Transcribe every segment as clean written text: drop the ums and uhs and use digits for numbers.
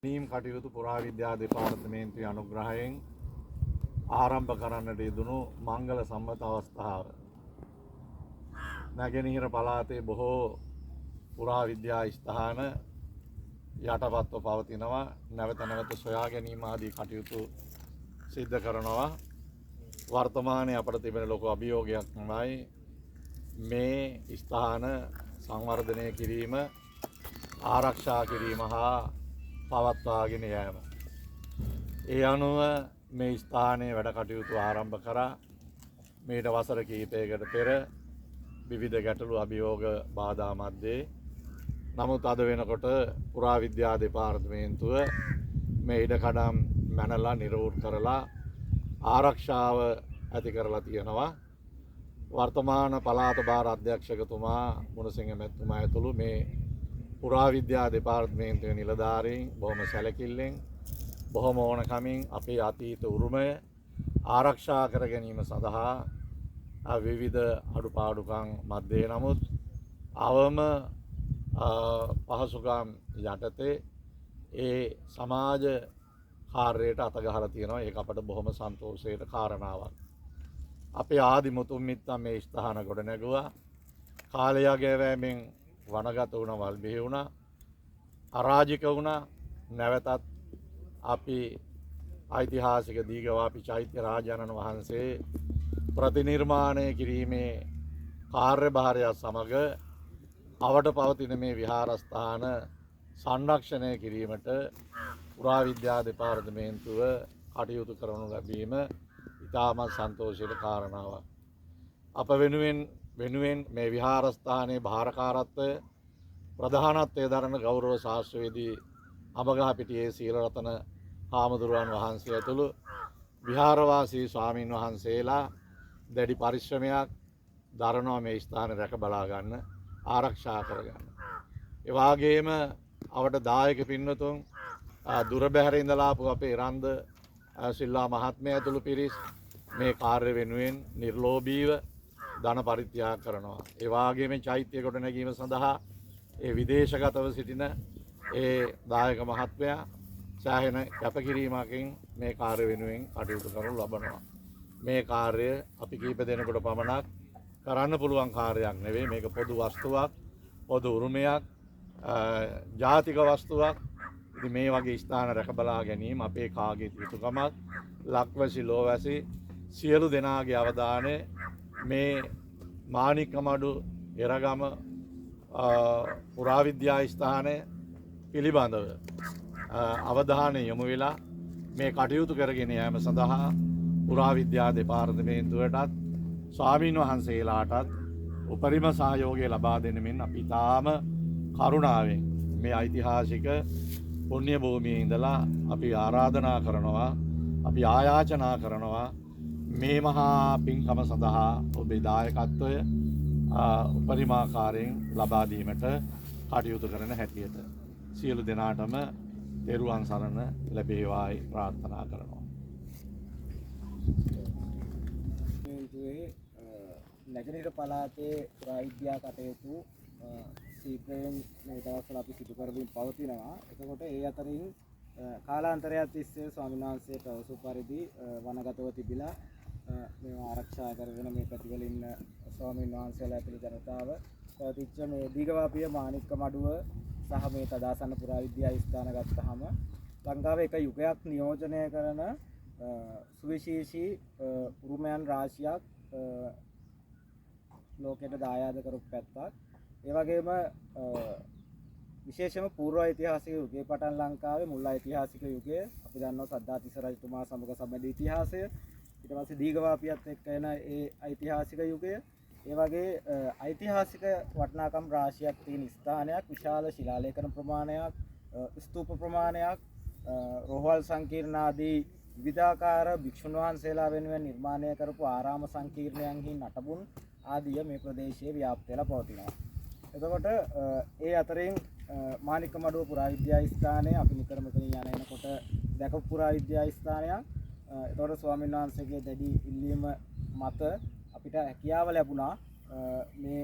නීම් කටයුතු පුරාවිද්‍යා දෙපාර්තමේන්තුවේ අනුග්‍රහයෙන් ආරම්භ කරන්නට යෙදුණු මංගල සම්මත අවස්ථාව. නැගෙනහිර පළාතේ බොහෝ පුරාවිද්‍යා ස්ථාන යටපත්ව පවතිනවා. නැවත නැවත සොයා ගැනීම ආදී කටයුතු සිද්ධ කරනවා. වර්තමානයේ අපට තිබෙන ලොකු අභියෝගයක් තමයි මේ ස්ථාන සංවර්ධනය කිරීම, ආරක්ෂා කිරීම හා පවත්වාගෙන යෑම. ඒ අනුව මේ ස්ථානයේ වැඩ කටයුතු ආරම්භ කරා. මේට වසර කිහිපයකට පෙර විවිධ ගැටලු අභියෝග බාධා මැද්දේ. නමුත් අද වෙනකොට පුරාවිද්‍යා දෙපාර්තමේන්තුව මේ ඉඩකඩම් මැනලා නිරවුල් කරලා ආරක්ෂාව ඇති කරලා තියෙනවා. වර්තමාන පළාත භාර අධ්‍යක්ෂකතුමා මුණසිංහ මැතිතුමා ඇතුළු මේ පුරාවිද්‍යා දෙපාර්තමේන්තුවේ නිලධාරීන් බොහොම සැලකිල්ලෙන් බොහොම ඕනකමින් අපේ අතීත උරුමය ආරක්ෂා කර ගැනීම සඳහා විවිධ අඩුපාඩුකම් මැද්දේ නමුත් අවම පහසුකම් යටතේ ඒ සමාජ කාර්යයට අතගහලා තියෙනවා. ඒක අපට බොහොම සන්තෝෂයට කාරණාවක්. අපේ ආදි මුතුන් මිත්තන් මේ ස්ථාන ගොඩ නැගුවා. කාලය ගෙවෑමෙන් වනගත වුණ වල් බිහි වුණා. අරාජික වුණා. නැවතත් අපි ඓතිහාසික දීඝවාපි චෛත්‍ය රාජානන් වහන්සේ ප්‍රතිනිර්මාණය කිරීමේ කාර්යභාරය සමග අවට පවතින මේ විහාරස්ථාන සංරක්ෂණය කිරීමට පුරාවිද්‍යා දෙපාර්තමේන්තුව කටයුතු කරනු ලැබීම ඉතාමත් සන්තෝෂයට කාරණාවක්. අප වෙනුවෙන් මේ විහාරස්ථානයේ භාරකාරත්වය ප්‍රධානත්වය දරන ගෞරව ශාස්ත්‍රවේදී අමගහපිටියේ සීලරතන හාමුදුරුවන් වහන්සේ ඇතුළු විහාරවාසී ස්වාමින් වහන්සේලා දැඩි පරිශ්‍රමයක් දරනවා මේ ස්ථාන රැක බලා ගන්න, ආරක්ෂා කරගන්න. ඒ වගේම අපට දායක පින්වතුන් දුර බැහැර ඉඳලා ආපු අපේ රන්ද සිල්වා මහත්මයා ඇතුළු පිරිස් මේ කාර්ය වෙනුවෙන් නිර්ලෝභීව ධන පරිත්‍යාග කරනවා. ඒ වගේම චෛත්‍ය කොට නැගීම සඳහා ඒ විදේශගතව සිටින ඒ දායක මහත්මයා සෑහෙන කැපකිරීමකින් මේ කාර්ය වෙනුවෙන් කටයුතු කරනු ලබනවා. මේ කාර්ය අපි කීප දෙනෙකුට පමණක් කරන්න පුළුවන් කාර්යයක් නෙවෙයි. මේක පොදු වස්තුවක්, පොදු උරුමයක්, ජාතික වස්තුවක්. ඉතින් මේ වගේ ස්ථාන රැක බලා ගැනීම අපේ කාගේ යුතුකමක්. ලක්වැසි ලෝවැසි සියලු දෙනාගේ අවධානය මේ මාණික්කමඩු එරගම පුරාවිද්‍යා ස්ථානය පිළිබඳව අවධානය යොමු වෙලා මේ කටයුතු කරගෙන යාම සඳහා පුරාවිද්‍යා දෙපාර්තමේන්තුවටත් ස්වාමීන් වහන්සේලාටත් උපරිම සහයෝගය ලබා දෙනමින් අපි තාම කරුණාවෙන් මේ ඓතිහාසික පුණ්‍ය භූමියේ ඉඳලා අපි ආරාධනා කරනවා, අපි ආයාචනා කරනවා මේ මහා පින්කම සඳහා ඔබේ දායකත්වය උපරිමාකාරයෙන් ලබා දීමට කටයුතු කරන හැටියට සියලු දෙනාටම තෙරුවන් සරණ ලැබේවායි ප්‍රාර්ථනා කරනවා. නැගෙනහිර පළාතේ පුරාවිද්‍යා කටයුතු ශීඝ්‍රයෙන් මේ දවස්වල අපි සිදු කරමින් පවතිනවා. එතකොට ඒ අතරින් කාලාන්තරයක් තිස්සේ ස්වාමීන් වහන්සේ පැවසු පරිදි වනගතව තිබිලා මේවා ආරක්ෂා කරගෙන මේ පැතිවල ඉන්න ස්වාමීන් වහන්සේලා ඇතුළු ජනතාව පැවතිච්ච මේ දීඝවාපිය මාණික්කමඩුව සහ මේ තදාසන්න පුරාවිද්‍යා ස්ථාන ගත්තාම ලංකාවේ එක යුගයක් නියෝජනය කරන සුවිශේෂී උරුමයන් රාශියක් ලෝකයට දායාද කරපු පැත්තක්. ඒ වගේම විශේෂම පූර්ව ඓතිහාසික යුගයේ පටන් ලංකාවේ මුල් ඓතිහාසික යුගයේ අපි දන්නවා සද්ධාතිස්ස රජතුමා සමග සම්බන්ධ ඉතිහාසය. ඊට පස්සේ දීඝවාපියත් එක්ක එන ඒ ඓතිහාසික යුගය. ඒ වගේ ඓතිහාසික වටිනාකම් රාශියක් තියෙන ස්ථානයක්, විශාල ශිලාලේඛන ප්‍රමාණයක්, ස්තූප ප්‍රමාණයක්, රෝහල් සංකීර්ණ ආදී විවිධාකාර භික්ෂුන් වහන්සේලා වෙනුවෙන් නිර්මාණය කරපු ආරාම සංකීර්ණයන්හි නටබුන් ආදිය මේ ප්‍රදේශයේ ව්‍යාප්ත වෙලා පවතිනවා. එතකොට ඒ අතරින් මාණික්කමඩුව පුරාවිද්‍යා ස්ථානය අපි නිතර මෙතන යන එනකොට දැකපු පුරාවිද්‍යා ස්ථානයක්. එතකොට ස්වාමීන් වහන්සේගේ දැඩි ඉල්ලීම මත අපිට හැකියාව ලැබුණා මේ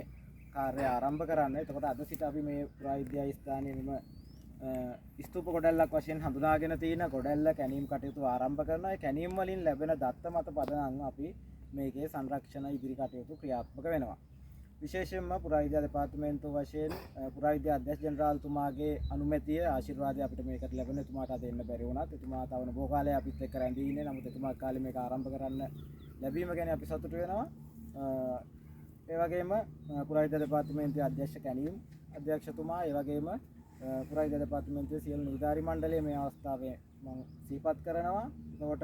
කාර්යය ආරම්භ කරන්න. එතකොට අද සිට අපි මේ පුරාවිද්‍යා ස්ථානයේ මෙම ස්තූප ගොඩැල්ලක් වශයෙන් හඳුනාගෙන තියෙන ගොඩැල්ල කැනීම් කටයුතු ආරම්භ කරනවා. ඒ කැනීම් වලින් ලැබෙන දත්ත මත පදනම් අපි මේකේ සංරක්ෂණ ඉදිරි කටයුතු ක්‍රියාත්මක වෙනවා. විශේෂයෙන්ම පුරාවිද්‍යා දෙපාර්තමේන්තුව වශයෙන් පුරාවිද්‍යා අධ්‍යක්ෂ ජෙනරාල්තුමාගේ අනුමැතිය ආශිර්වාදය අපිට මේකට ලැබෙන. එතුමාට දෙන්න බැරි වුණත් එතුමා තවන බොහෝ කාලයක් අපිත් එක්ක රැඳී ඉන්නේ. නමුත් එතුමා කාලේ මේක ආරම්භ කරන්න ලැබීම ගැන අපි සතුටු වෙනවා. ඒ වගේම පුරාවිද්‍යා දෙපාර්තමේන්තුවේ අධ්‍යක්ෂ කැනීම් අධ්‍යක්ෂතුමා ඒ වගේම පුරාවිද්‍යා දෙපාර්තමේන්තුවේ සියලු නිලධාරි මණ්ඩලය මේ අවස්ථාවේ මම සිහිපත් කරනවා. එතකොට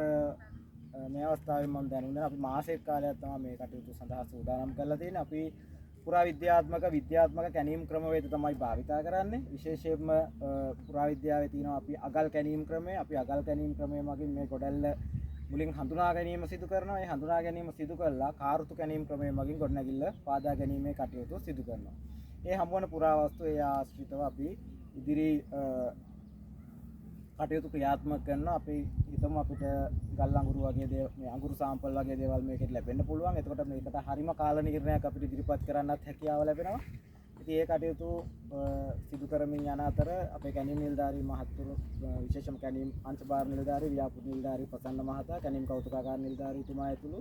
මේ අවස්ථාවේ මම දැනුම් දෙනවා අපි මාසෙක කාලයක් තමයි මේ කටයුතු සඳහා සූදානම් කරලා තියෙන්නේ. අපි පුරාවිද්‍යාත්මක විද්‍යාත්මක කැනීම් ක්‍රමවේද තමයි භාවිතා කරන්නේ. විශේෂයෙන්ම පුරාවිද්‍යාවේ තියෙනවා අපි අගල් කැනීම් ක්‍රමය. අපි අගල් කැනීම් ක්‍රමය මගින් මේ ගොඩැල්ල මුලින් හඳුනා ගැනීම සිදු කරනවා. ඒ හඳුනා ගැනීම සිදු කළා කාර්තු කැනීම් ක්‍රමය මගින් ගොඩනැගිල්ල පාදා ගැනීමේ කටයුතු සිදු කරනවා. ඒ හමුවන පුරාවස්තු ඒ ආශ්‍රිතව අපි ඉදිරි කටයුතු ක්‍රියාත්මක කරනවා. අපි හිතමු අපිට ගල් අඟුරු වගේ මේ අඟුරු සාම්පල් වගේ දේවල් මේකෙත් ලැබෙන්න පුළුවන්. එතකොට මේකට හරිම කාල නිර්ණයක් අපිට ඉදිරිපත් කරන්නත් හැකියාව ලැබෙනවා. ඉතින් ඒ කටයුතු සිදු කරමින් යන අතර අපේ කැනීම් නිලධාරී මහත්තුරු විශේෂම කැනීම් අංශභාර නිලධාරී ව්‍යාපෘති නිලධාරී ප්‍රසන්න මහතා කැනීම් කෞතුකාගාර නිලධාරීතුමා ඇතුළු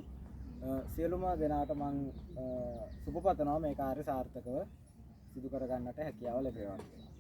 සියලුම දෙනාට මම සුබ පතනවා මේ කාර්ය සාර්ථකව සිදු කර ගන්නට හැකියාව ලැබේවා.